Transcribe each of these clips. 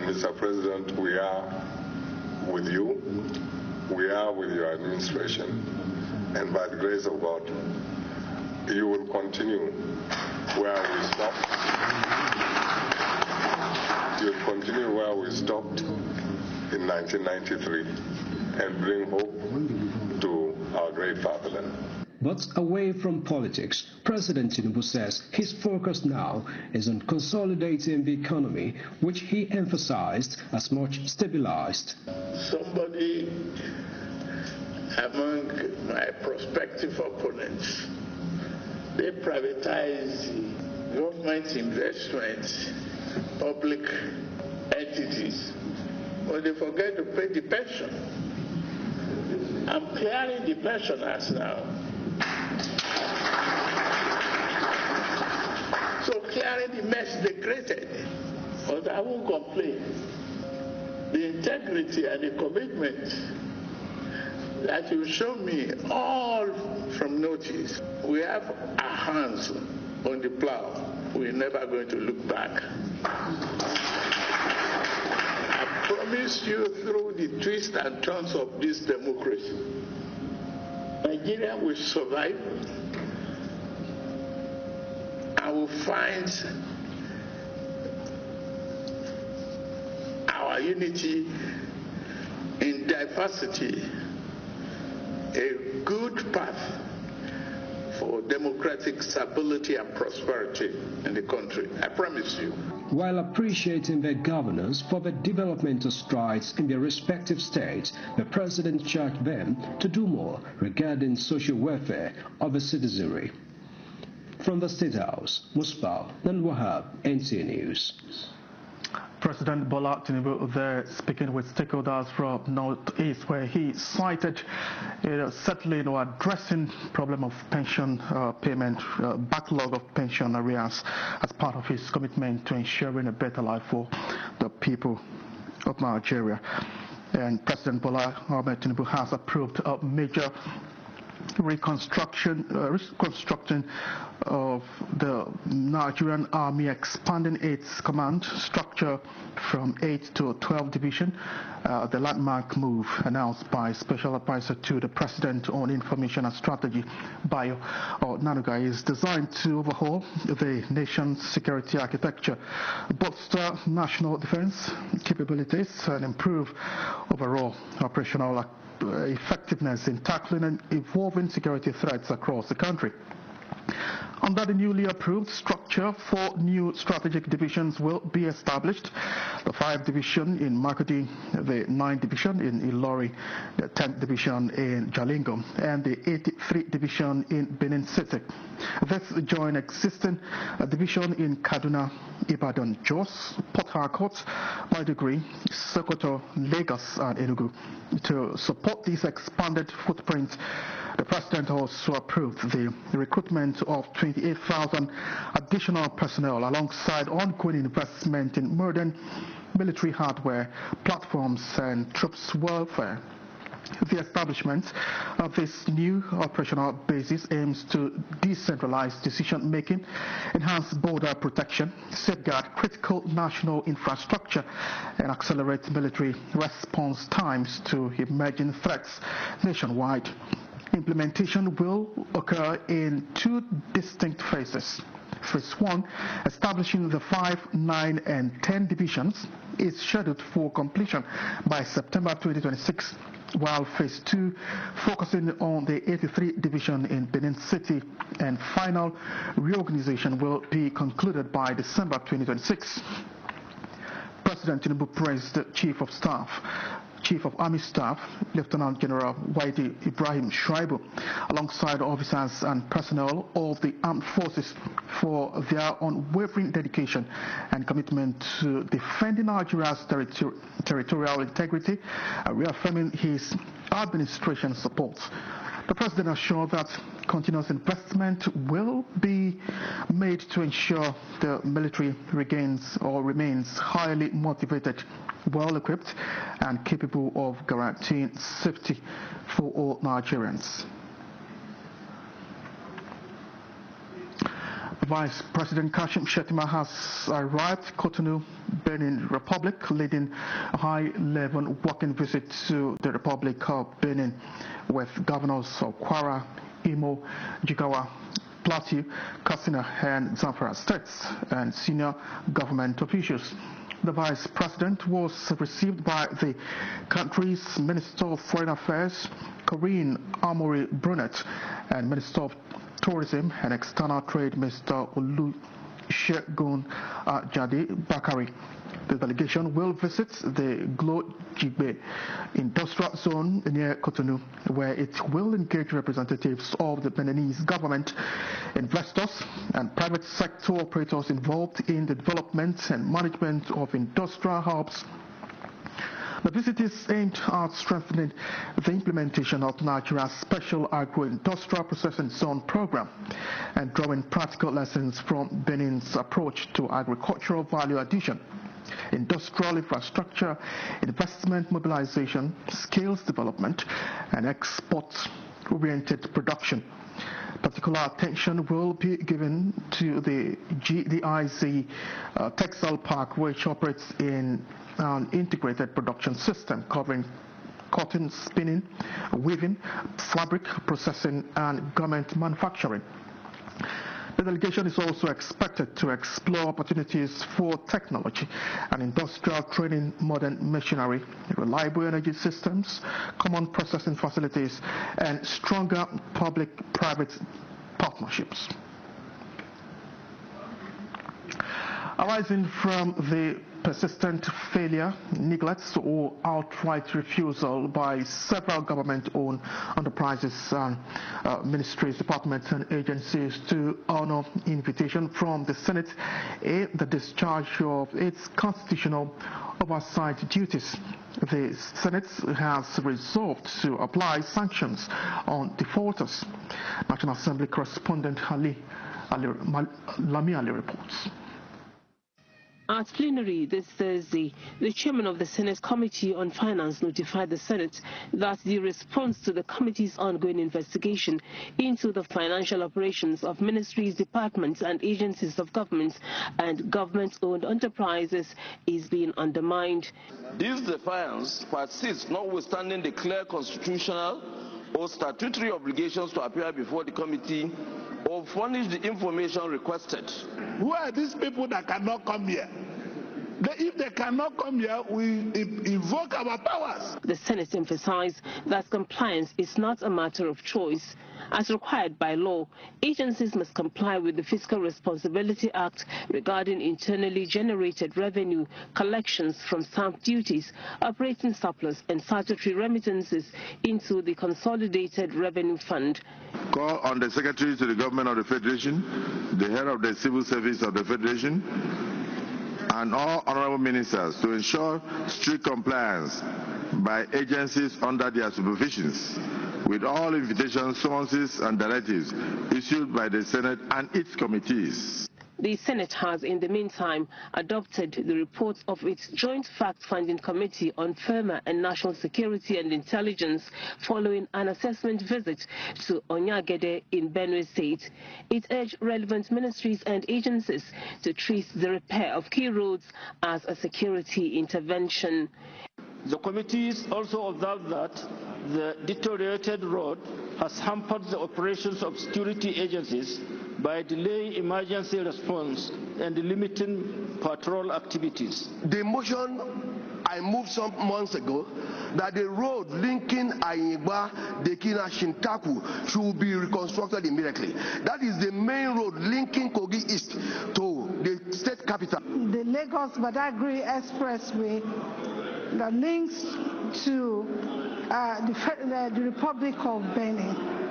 Mr. President, we are with you. We are with your administration. And by the grace of God, you will continue where we stopped. You'll continue where we stopped in 1993 and bring hope to our great fatherland. But away from politics, President Tinubu says his focus now is on consolidating the economy, which he emphasized as much stabilized. Somebody among my prospective opponents, they privatize government investments, public entities, but they forget to pay the pension. I'm clearing the pensioners now. So clearing the mess they created, but I won't complain. The integrity and the commitment that you show me all from notice. We have our hands on the plow. We're never going to look back. I promise you through the twists and turns of this democracy, Nigeria will survive and will find our unity in diversity a good path for democratic stability and prosperity in the country. I promise you. While appreciating their governors for the developmental strides in their respective states, the president charged them to do more regarding social welfare of the citizenry. From the State House, Musbah Wahab, NTA News. President Bola Tinubu there speaking with stakeholders from Northeast, where he cited settling or addressing problem of pension payment, backlog of pension arrears as part of his commitment to ensuring a better life for the people of Nigeria. And President Bola Ahmed Tinubu has approved a major reconstruction of the Nigerian Army, expanding its command structure from 8 to 12 division. The landmark move announced by Special Advisor to the President on Information and Strategy, Bayo Onanuga, is designed to overhaul the nation's security architecture, bolster national defense capabilities, and improve overall operational effectiveness in tackling and evolving security threats across the country. Under the newly approved structure, 4 new strategic divisions will be established: the 5th Division in Makudi, the 9th Division in Ilori, the 10th Division in Jalingo, and the 83rd Division in Benin City. This join existing division in Kaduna, Ibadan, Jos, Port Harcourt, Maiduguri, Sokoto, Lagos, and Enugu. To support this expanded footprint, the President also approved the recruitment of 28,000 additional personnel alongside ongoing investment in modern military hardware, platforms, and troops welfare. The establishment of this new operational basis aims to decentralize decision-making, enhance border protection, safeguard critical national infrastructure, and accelerate military response times to emerging threats nationwide. Implementation will occur in 2 distinct phases. Phase 1, establishing the 5, 9, and 10 divisions, is scheduled for completion by September 2026, while Phase 2, focusing on the 83rd Division in Benin City, and final reorganization will be concluded by December 2026. President Tinubu praised the Chief of Army Staff, Lieutenant General Waidi Ibrahim Shuaibu, alongside officers and personnel of the armed forces for their unwavering dedication and commitment to defending Nigeria's territorial integrity, reaffirming his administration's support. The President assured that continuous investment will be made to ensure the military remains highly motivated, well-equipped, and capable of guaranteeing safety for all Nigerians. Vice President Kashim Shettima has arrived Cotonou, Benin Republic, leading a high-level working visit to the Republic of Benin with governors of Kwara, Imo, Jigawa, Plateau, Katsina and Zamfara states and senior government officials. The Vice President was received by the country's Minister of Foreign Affairs, Corinne Amory Brunet, and Minister of Tourism and External Trade, Mr. Olusegun Jadi Bakari. The delegation will visit the Glo Jigbe industrial zone near Cotonou, where it will engage representatives of the Beninese government, investors, and private sector operators involved in the development and management of industrial hubs. The visit is aimed at strengthening the implementation of Nigeria's Special Agro-Industrial Processing Zone program and drawing practical lessons from Benin's approach to agricultural value addition, industrial infrastructure, investment mobilization, skills development, and export-oriented production. Particular attention will be given to the GDIZ textile park, which operates in an integrated production system covering cotton spinning, weaving, fabric processing, and garment manufacturing. The delegation is also expected to explore opportunities for technology and industrial training, modern machinery, reliable energy systems, common processing facilities, and stronger public-private partnerships. Arising from the persistent failure, neglect, or outright refusal by several government-owned enterprises, ministries, departments, and agencies to honor invitation from the Senate in the discharge of its constitutional oversight duties, the Senate has resolved to apply sanctions on defaulters. National Assembly correspondent Lami Ali reports. At plenary this Thursday, the chairman of the Senate Committee on Finance notified the Senate that the response to the committee's ongoing investigation into the financial operations of ministries, departments, and agencies of government and government-owned enterprises is being undermined. This defiance persists notwithstanding the clear constitutional or statutory obligations to appear before the committee or furnish the information requested. Who are these people that cannot come here? If they cannot come here, we invoke our powers. The Senate emphasized that compliance is not a matter of choice. As required by law, agencies must comply with the Fiscal Responsibility Act regarding internally generated revenue, collections from stamp duties, operating surplus, and statutory remittances into the Consolidated Revenue Fund. Call on the Secretary to the Government of the Federation, the head of the Civil Service of the Federation, and all honorable ministers to ensure strict compliance by agencies under their supervisions with all invitations, summonses, and directives issued by the Senate and its committees. The Senate has, in the meantime, adopted the reports of its Joint Fact-Finding Committee on Firma and National Security and Intelligence following an assessment visit to Onyagede in Benue State. It urged relevant ministries and agencies to treat the repair of key roads as a security intervention. The committees also observed that the deteriorated road has hampered the operations of security agencies by delaying emergency response and limiting patrol activities. The motion I moved some months ago that the road linking Ayingba, Dekina, Shintaku should be reconstructed immediately. That is the main road linking Kogi East to the state capital. The Lagos-Badagry Expressway that links to the Republic of Benin.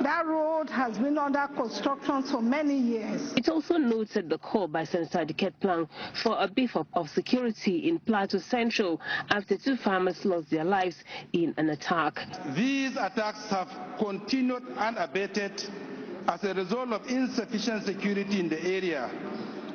That road has been under construction for many years. It also noted the call by Senator Diket Plang for a beef-up of security in Plateau Central after 2 farmers lost their lives in an attack. These attacks have continued unabated as a result of insufficient security in the area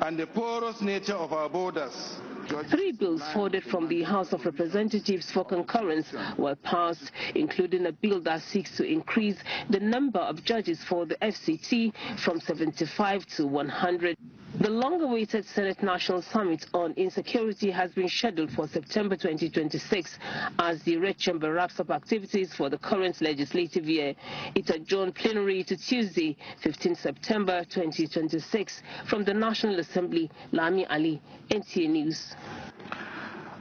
and the porous nature of our borders. 3 bills forwarded from the House of Representatives for concurrence were passed, including a bill that seeks to increase the number of judges for the FCT from 75 to 100. The long-awaited Senate National Summit on Insecurity has been scheduled for September 2026 as the Red Chamber wraps up activities for the current legislative year. It adjourned plenary to Tuesday, 15 September 2026. From the National Assembly, Lami Ali, NTA News.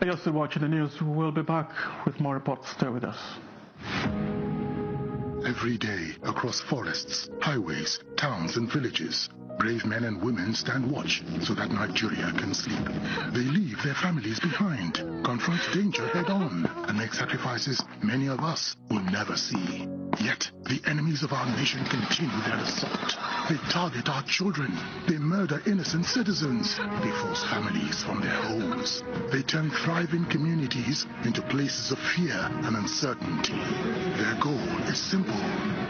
You're still watching the news. We'll be back with more reports. Stay with us. Every day, across forests, highways, towns and villages, brave men and women stand watch so that Nigeria can sleep. They leave their families behind, confront danger head-on, and make sacrifices many of us will never see. Yet, the enemies of our nation continue their assault. They target our children. They murder innocent citizens. They force families from their homes. They turn thriving communities into places of fear and uncertainty. Their goal is simple: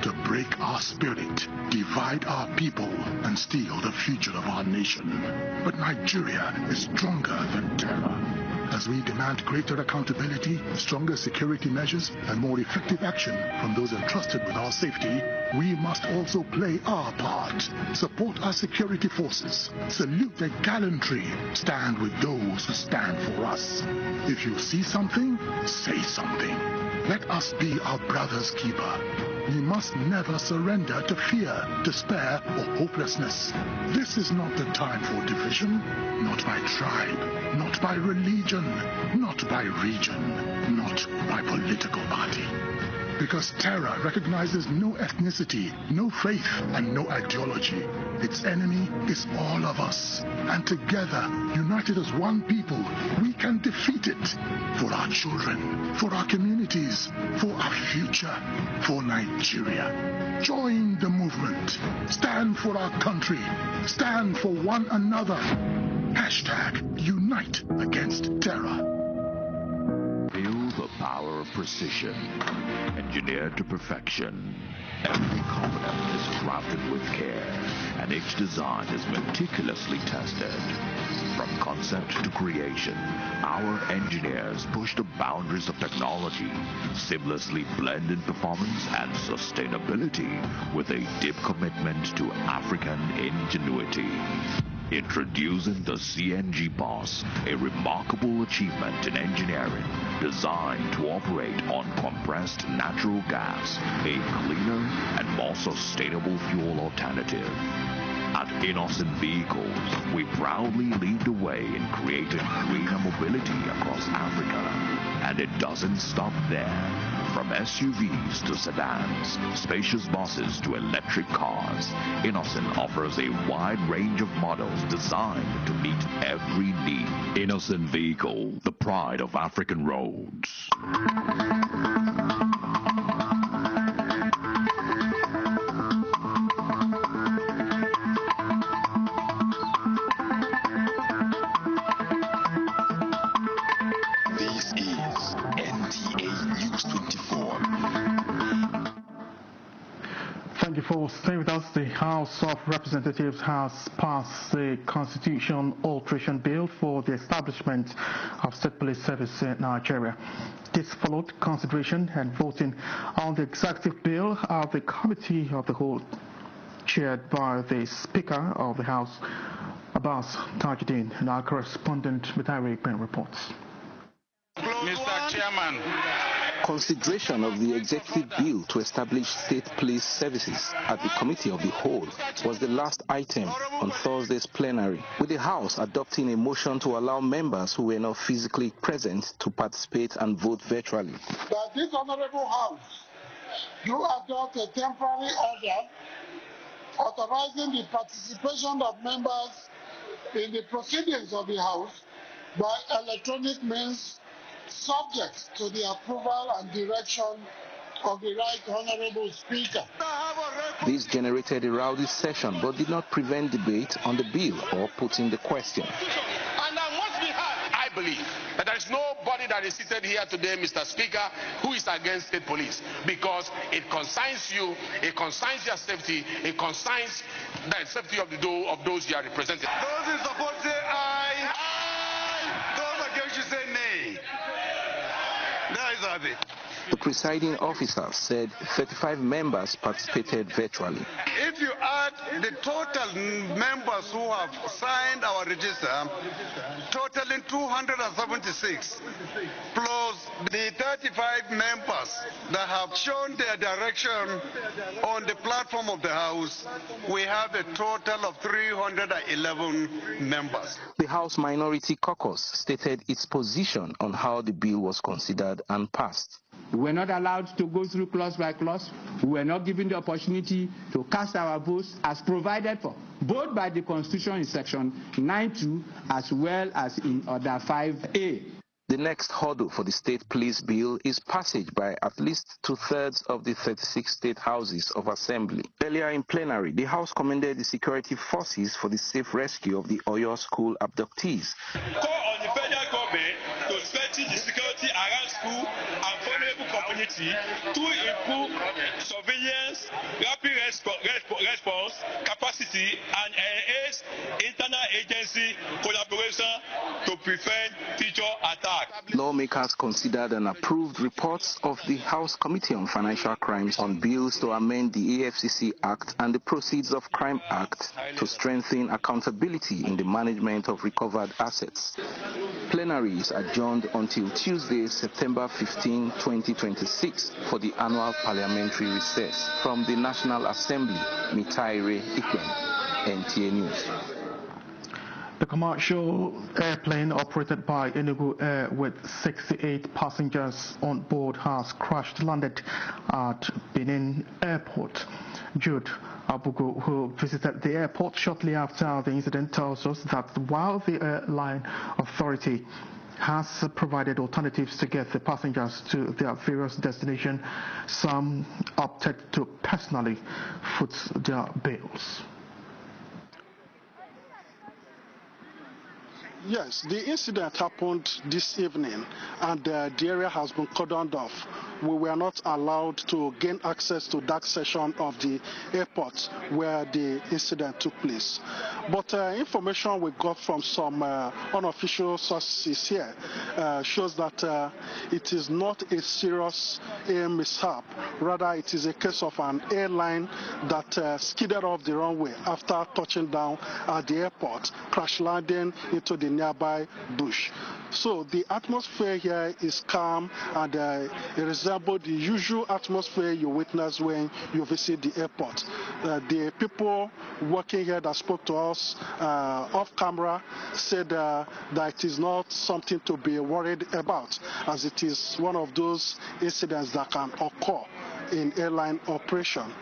to break our spirit, divide our people, and steal the future of our nation. But Nigeria is stronger than terror. As we demand greater accountability, stronger security measures, and more effective action from those entrusted with our safety, we must also play our part. Support our security forces. Salute their gallantry. Stand with those who stand for us. If you see something, say something. Let us be our brother's keeper. We must never surrender to fear, despair, or hopelessness. This is not the time for division, not by tribe, not by religion, not by region, not by political party. Because terror recognizes no ethnicity, no faith, and no ideology. Its enemy is all of us. And together, united as one people, we can defeat it. For our children, for our communities, for our future, for Nigeria. Join the movement. Stand for our country. Stand for one another. Hashtag Unite Against Terror. Feel the power of precision, engineered to perfection. Every component is crafted with care, and each design is meticulously tested. From concept to creation, our engineers push the boundaries of technology, seamlessly blending performance and sustainability with a deep commitment to African ingenuity. Introducing the CNG Boss, a remarkable achievement in engineering designed to operate on compressed natural gas, a cleaner and more sustainable fuel alternative. At Innocent Vehicles, we proudly lead the way in creating greener mobility across Africa. And it doesn't stop there. From SUVs to sedans, spacious buses to electric cars, Innocent offers a wide range of models designed to meet every need. Innocent Vehicle, the pride of African roads. For staying with us, the House of Representatives has passed the Constitution Alteration Bill for the establishment of State Police Service in Nigeria. This followed consideration and voting on the executive bill at the Committee of the Whole, chaired by the Speaker of the House, Abbas Tajuddin, and our correspondent Mitari Ekben reports. Mr. Chairman. Consideration of the executive bill to establish state police services at the Committee of the Whole was the last item on Thursday's plenary, with the House adopting a motion to allow members who were not physically present to participate and vote virtually. That this Honorable House do adopt a temporary order authorizing the participation of members in the proceedings of the House by electronic means, subject to the approval and direction of the Right Honorable Speaker. This generated a rowdy session but did not prevent debate on the bill or putting the question. And I must be heard. I believe that there is nobody that is seated here today, Mr. Speaker, who is against state police, because it concerns you, it concerns your safety, it concerns the safety of those you are representing. Those in support say aye. Aye. Those The presiding officer said 35 members participated virtually. If you add the total members who have signed our register, totaling 276, plus the 35 members that have shown their direction on the platform of the House, we have a total of 311 members. The House Minority Caucus stated its position on how the bill was considered and passed. We were not allowed to go through clause by clause. We were not given the opportunity to cast our votes as provided for, both by the Constitution in Section 9(2) as well as in Order 5A. The next hurdle for the State Police Bill is passage by at least 2/3 of the 36 state houses of assembly. Earlier in plenary, the House commended the security forces for the safe rescue of the Oyo school abductees. Call on the federal government to strengthen the security around school and vulnerable community to improve surveillance, rapid response capacity, and enhance internal agency collaboration to prevent future attacks. Lawmakers considered and approved reports of the House Committee on Financial Crimes on bills to amend the AFCC Act and the Proceeds of Crime Act to strengthen accountability in the management of recovered assets. Plenary is adjourned until Tuesday, September 15, 2026 for the annual parliamentary recess. From the National Assembly, Mitaire Ikem, NTA News. The commercial airplane operated by Enugu Air with 68 passengers on board has crash-landed at Benin Airport. Jude Abugu, who visited the airport shortly after the incident, tells us that while the airline authority has provided alternatives to get the passengers to their various destinations, some opted to personally foot their bills. Yes, the incident happened this evening and the area has been cordoned off. We were not allowed to gain access to that section of the airport where the incident took place. But information we got from some unofficial sources here shows that it is not a serious air mishap. Rather, it is a case of an airline that skidded off the runway after touching down at the airport, crash landing into the nearby bush. So the atmosphere here is calm and it resembles the usual atmosphere you witness when you visit the airport. The people working here that spoke to us off camera said that it is not something to be worried about, as it is one of those incidents that can occur in airline operation.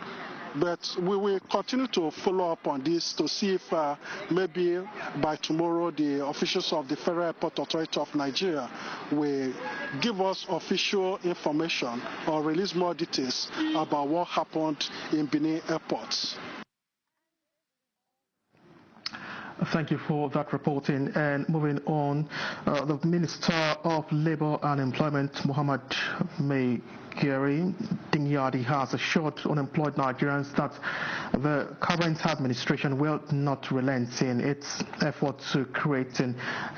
But we will continue to follow up on this to see if maybe by tomorrow the officials of the Federal Airport Authority of Nigeria will give us official information or release more details about what happened in Benin Airport. Thank you for that reporting. And moving on, the Minister of Labour and Employment, Muhammad Gary Dingyadi, has assured unemployed Nigerians that the current administration will not relent in its effort to create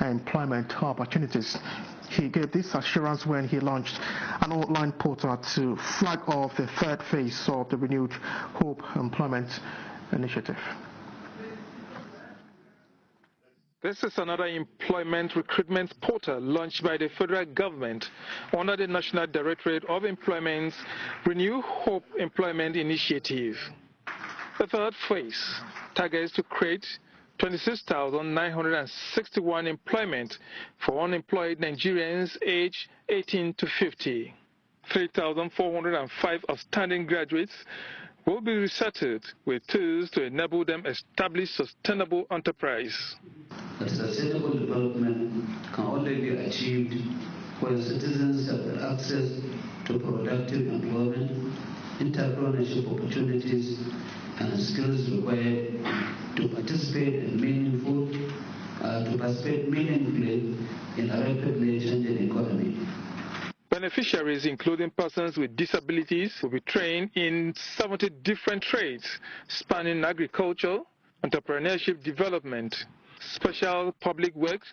employment opportunities. He gave this assurance when he launched an online portal to flag off the third phase of the renewed Hope Employment Initiative. This is another employment recruitment portal launched by the federal government under the National Directorate of Employment's Renew Hope Employment Initiative. The third phase targets to create 26,961 employment for unemployed Nigerians aged 18 to 50. 3,405 outstanding graduates will be resettled with tools to enable them establish sustainable enterprise. That sustainable development can only be achieved when citizens have access to productive employment, entrepreneurship opportunities, and skills required to participate meaningfully in a rapidly changing economy. Beneficiaries, including persons with disabilities, will be trained in 70 different trades, spanning agriculture, entrepreneurship development, special public works,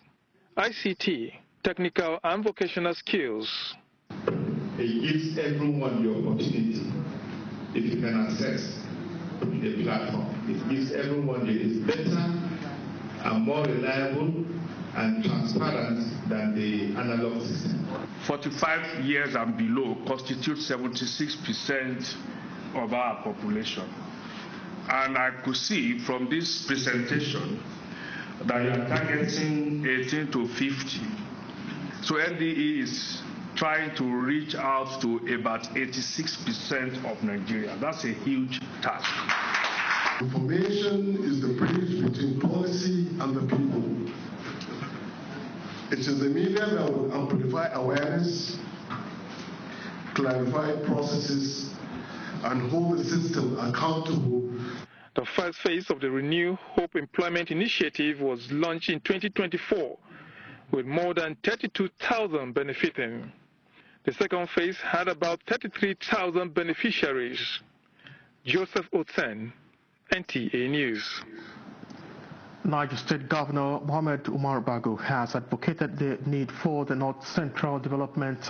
ICT, technical and vocational skills. it gives everyone the opportunity, if you can access the platform. It gives everyone it is better and more reliable and transparent than the analog system. 45 years and below constitute 76% of our population. And I could see from this presentation that you are targeting 18 to 50. So NDE is trying to reach out to about 86% of Nigeria. That's a huge task. Information is the bridge between policy and the people. It is the media that will amplify awareness, clarify processes, and hold the system accountable. The first phase of the Renew Hope Employment Initiative was launched in 2024 with more than 32,000 benefiting. The second phase had about 33,000 beneficiaries. Joseph Oten, NTA News. Niger State Governor Mohamed Umar Bago has advocated the need for the North Central Development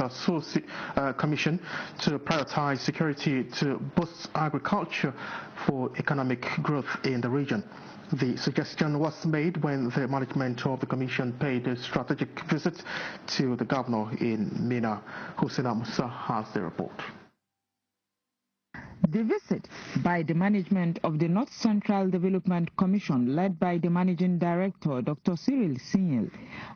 Commission to prioritize security to boost agriculture for economic growth in the region. The suggestion was made when the management of the commission paid a strategic visit to the governor in Mina. Hussein Musa has the report. The visit by the management of the North Central Development Commission, led by the Managing Director, Dr. Cyril Sinyel,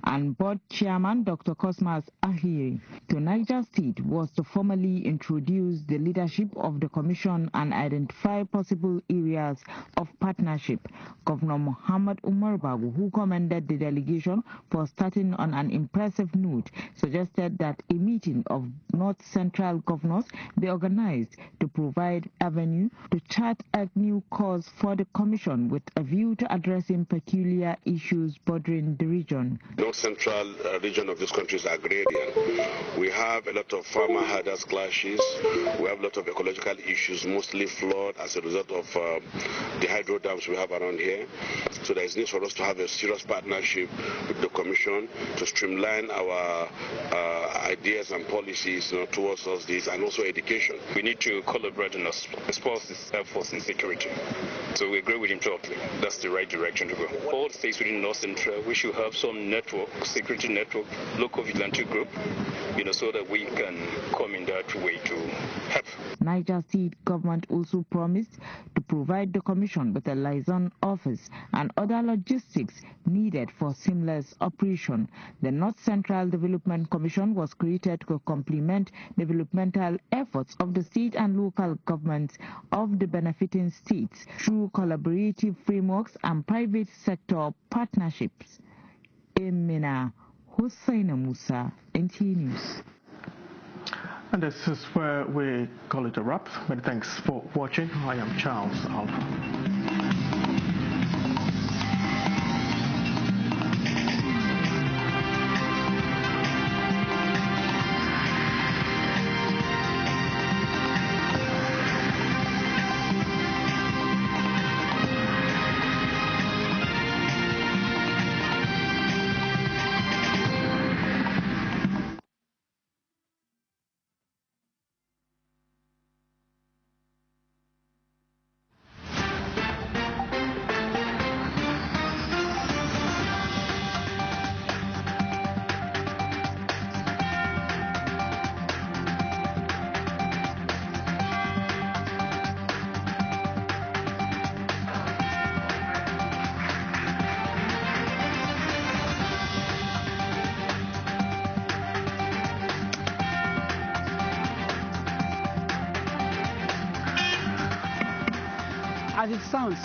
and Board Chairman, Dr. Cosmas Ahiri, to Niger State was to formally introduce the leadership of the Commission and identify possible areas of partnership. Governor Mohamed Umar Bago, who commended the delegation for starting on an impressive note, suggested that a meeting of North Central governors be organized to provide avenue to chart a new course for the Commission with a view to addressing peculiar issues bordering the region. North Central region of this country is agrarian. We have a lot of farmer-herders clashes. We have a lot of ecological issues, mostly flood as a result of the hydro dams we have around here. So there is need for us to have a serious partnership with the Commission to streamline our ideas and policies towards us this, and also education. We need to collaborate and expose this efforts in security. So we agree with him totally. That's the right direction to go. All states within North Central, we should have some network, security network, local vigilante group, so that we can come in that way to help. Niger State government also promised to provide the Commission with a liaison office and other logistics needed for seamless operation. The North Central Development Commission was created to complement developmental efforts of the state and local governments of the benefiting states through collaborative frameworks and private sector partnerships. Emina Hussein Musa, NTA News. And this is where we call it a wrap. Many thanks for watching. I am Charles Alpha. As it sounds,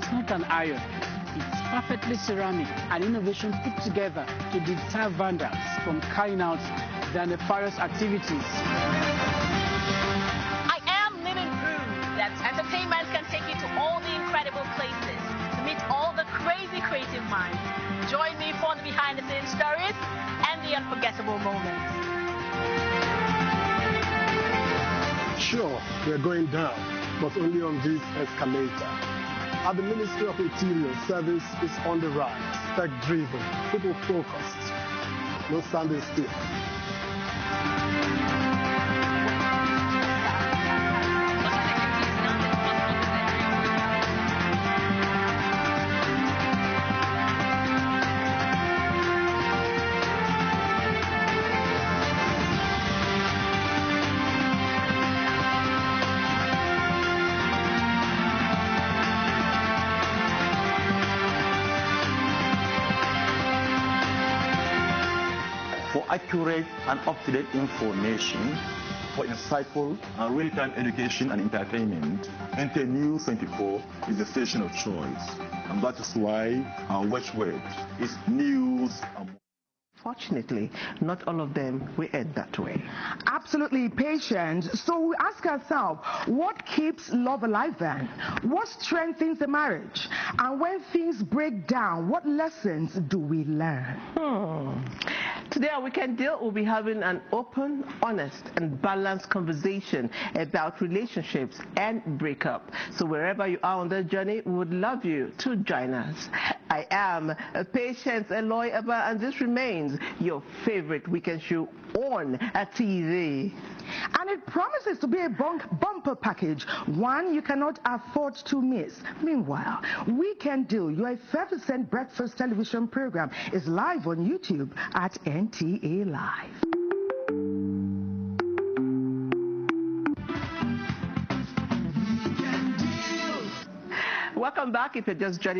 it's not an iron. It's perfectly ceramic, an innovation put together to deter vandals from carrying out their nefarious activities. I am living proof that entertainment can take you to all the incredible places, to meet all the crazy creative minds. Join me for the behind-the-scenes stories and the unforgettable moments. Sure, we're going down, but only on this escalator. At the Ministry of Interior, service is on the rise, tech-driven, people-focused, no standing still. for accurate and up-to-date information, for insightful and real-time education and entertainment, NTA News 24 is the station of choice. And that is why our watchword is news. Fortunately, not all of them will end that way. Absolutely, Patience. So we ask ourselves, what keeps love alive then? What strengthens the marriage? And when things break down, what lessons do we learn? Today on Weekend Deal, we'll be having an open, honest, and balanced conversation about relationships and breakup. So wherever you are on the journey, we would love you to join us. I am Patience Eloy Eba, and this remains your favorite weekend show on TV. And it promises to be a bumper package, one you cannot afford to miss. Meanwhile, Weekend Deal, your effervescent breakfast television program, is live on YouTube at NTA Live. Welcome back if you're just joining